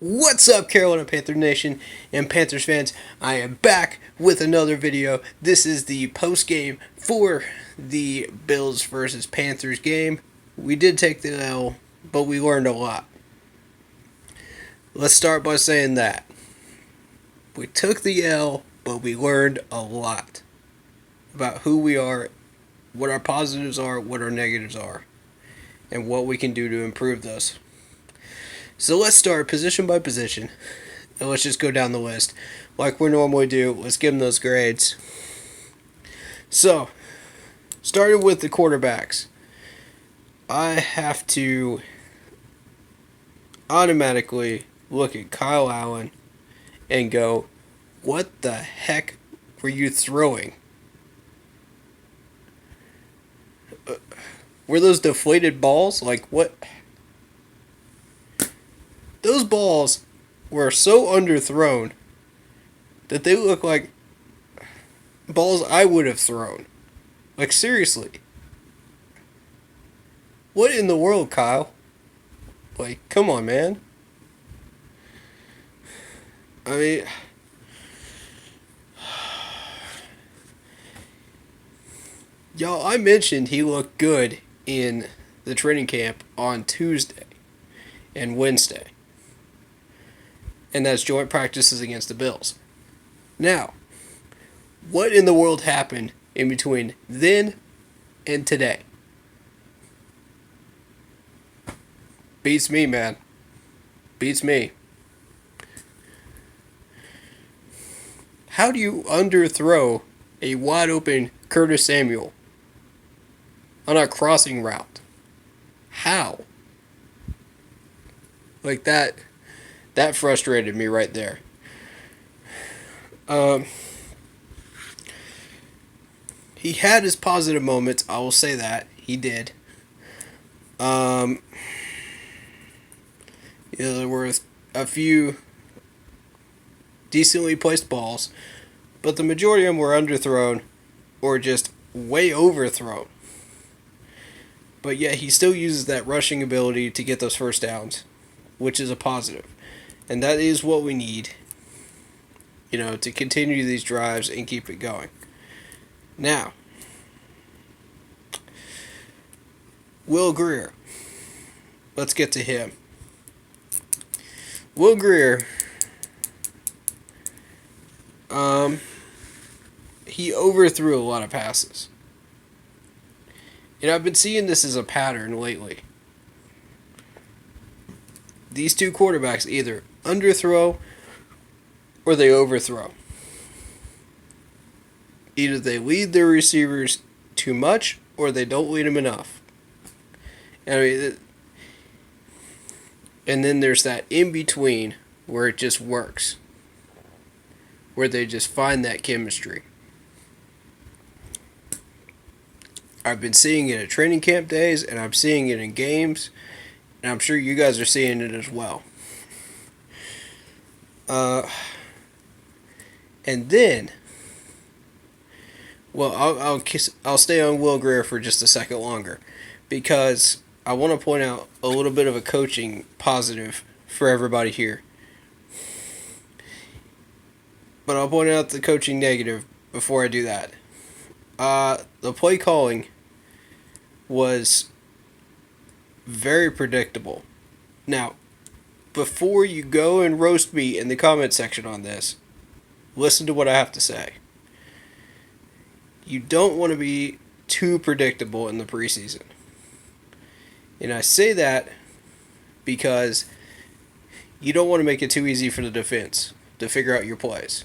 What's up, Carolina Panther Nation and Panthers fans? I am back with another video. This is the post game for the Bills versus Panthers game. We did take the L, but we learned a lot. Let's start by saying that. We took the L, but we learned a lot about who we are, what our positives are, what our negatives are, and what we can do to improve those. So let's start position by position, and let's just go down the list like we normally do. Let's give them those grades. So, starting with the quarterbacks, I have to automatically look at Kyle Allen and go, what the heck were you throwing? Were those deflated balls? Like, what? Those balls were so underthrown that they look like balls I would have thrown. Like, seriously. What in the world, Kyle? Like, come on, man. I mean, y'all, I mentioned he looked good in the training camp on Tuesday and Wednesday. And that's joint practices against the Bills. Now, what in the world happened in between then and today? Beats me, man. Beats me. How do you underthrow a wide open Curtis Samuel on a crossing route? How? Like that frustrated me right there. He had his positive moments, I will say that. He did. There were a few decently placed balls, but the majority of them were underthrown or just way overthrown. But yet he still uses that rushing ability to get those first downs, which is a positive. And that is what we need, to continue these drives and keep it going. Now, Will Grier. Let's get to him. Will Grier, he overthrew a lot of passes. And I've been seeing this as a pattern lately. These two quarterbacks either underthrow or they overthrow. Either they lead their receivers too much or they don't lead them enough. And then there's that in between where it just works, where they just find that chemistry. I've been seeing it at training camp days, and I'm seeing it in games, and I'm sure you guys are seeing it as well. And then, well, I'll stay on Will Grier for just a second longer, because I want to point out a little bit of a coaching positive for everybody here. But I'll point out the coaching negative before I do that. The play calling was very predictable. Now, before you go and roast me in the comment section on this, listen to what I have to say. You don't want to be too predictable in the preseason. And I say that because you don't want to make it too easy for the defense to figure out your plays.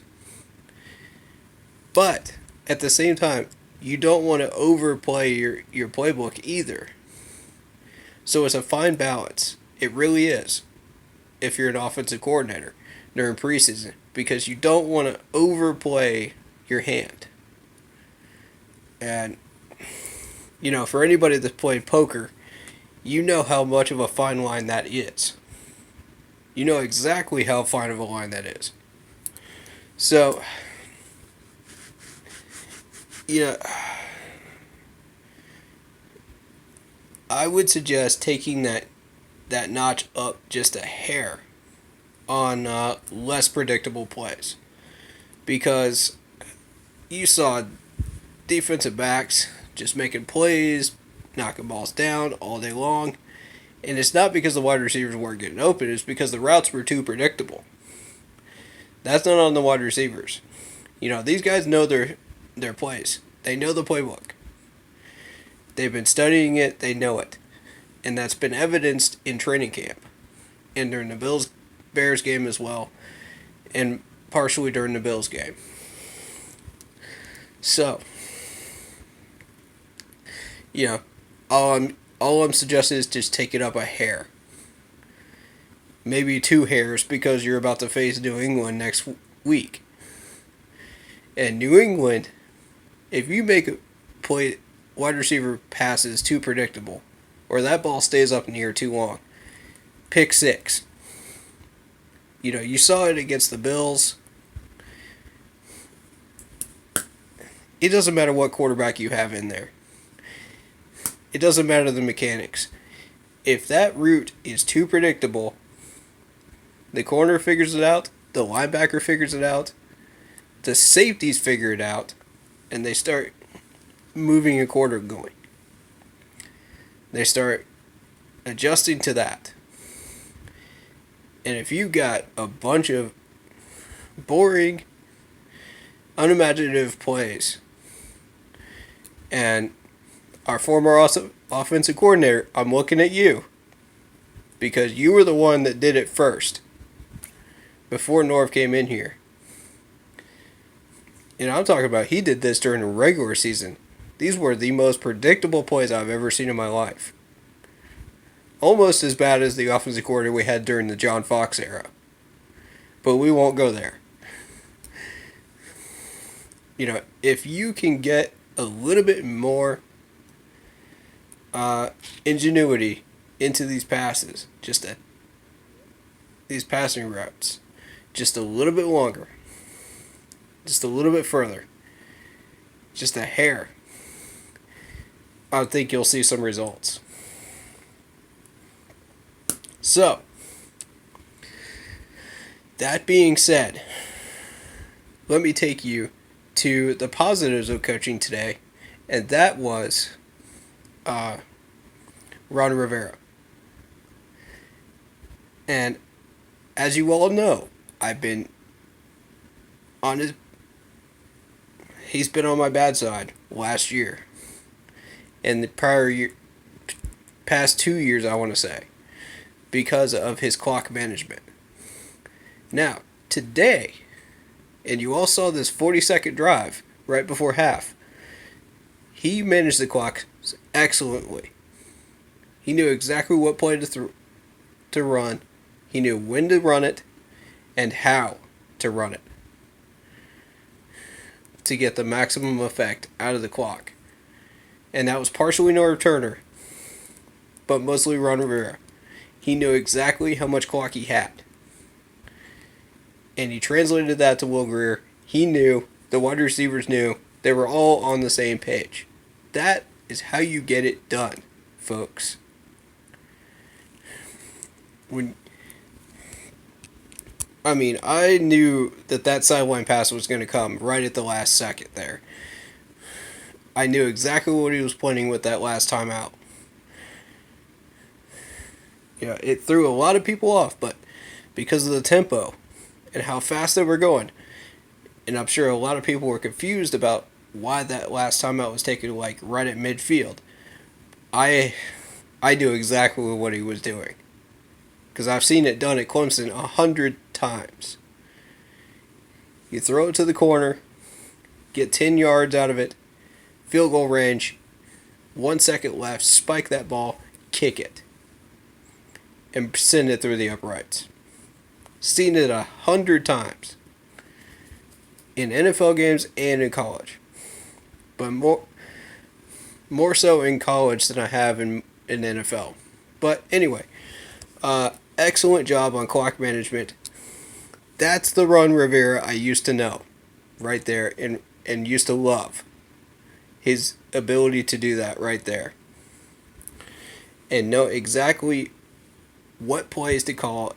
But at the same time, you don't want to overplay your playbook either. So it's a fine balance. It really is. If you're an offensive coordinator during preseason, because you don't want to overplay your hand. And, for anybody that's played poker, you know how much of a fine line that is. You know exactly how fine of a line that is. So, I would suggest taking that notch up just a hair on less predictable plays because you saw defensive backs just making plays, knocking balls down all day long. And it's not because the wide receivers weren't getting open, it's because the routes were too predictable. That's not on the wide receivers. These guys know their plays. They know the playbook. They've been studying it, they know it. And that's been evidenced in training camp. And during the Bears game as well. And partially during the Bills game. So, all I'm suggesting is just take it up a hair. Maybe 2 hairs because you're about to face New England next week. And New England, if you make a play wide receiver passes too predictable, or that ball stays up in the air too long, pick 6. You saw it against the Bills. It doesn't matter what quarterback you have in there. It doesn't matter the mechanics. If that route is too predictable, the corner figures it out, the linebacker figures it out, the safeties figure it out, and they start moving a quarter going. They start adjusting to that. And if you got a bunch of boring, unimaginative plays, and our former offensive coordinator, I'm looking at you, because you were the one that did it first, before Norv came in here. I'm talking about he did this during the regular season. These were the most predictable plays I've ever seen in my life. Almost as bad as the offensive coordinator we had during the John Fox era. But we won't go there. If you can get a little bit more ingenuity into these passes, these passing routes, just a little bit longer, just a little bit further, just a hair, I think you'll see some results. So, that being said, let me take you to the positives of coaching today, and that was Ron Rivera. And as you all know, he's been on my bad side last year. And the past 2 years, I want to say, because of his clock management. Now, today, and you all saw this 40-second drive right before half, he managed the clock excellently. He knew exactly what play to run. He knew when to run it and how to run it to get the maximum effect out of the clock. And that was partially Norv Turner, but mostly Ron Rivera. He knew exactly how much clock he had. And he translated that to Will Grier. He knew, the wide receivers knew, they were all on the same page. That is how you get it done, folks. I knew that sideline pass was going to come right at the last second there. I knew exactly what he was planning with that last time out. It threw a lot of people off, but because of the tempo and how fast they were going, and I'm sure a lot of people were confused about why that last time out was taken right at midfield. I knew exactly what he was doing. Because I've seen it done at Clemson 100 times. You throw it to the corner, get 10 yards out of it, field goal range, 1 second left, spike that ball, kick it, and send it through the uprights. Seen it 100 times. In NFL games and in college. But more so in college than I have in NFL. But anyway, excellent job on clock management. That's the Ron Rivera I used to know, right there, and used to love. His ability to do that right there. And know exactly what plays to call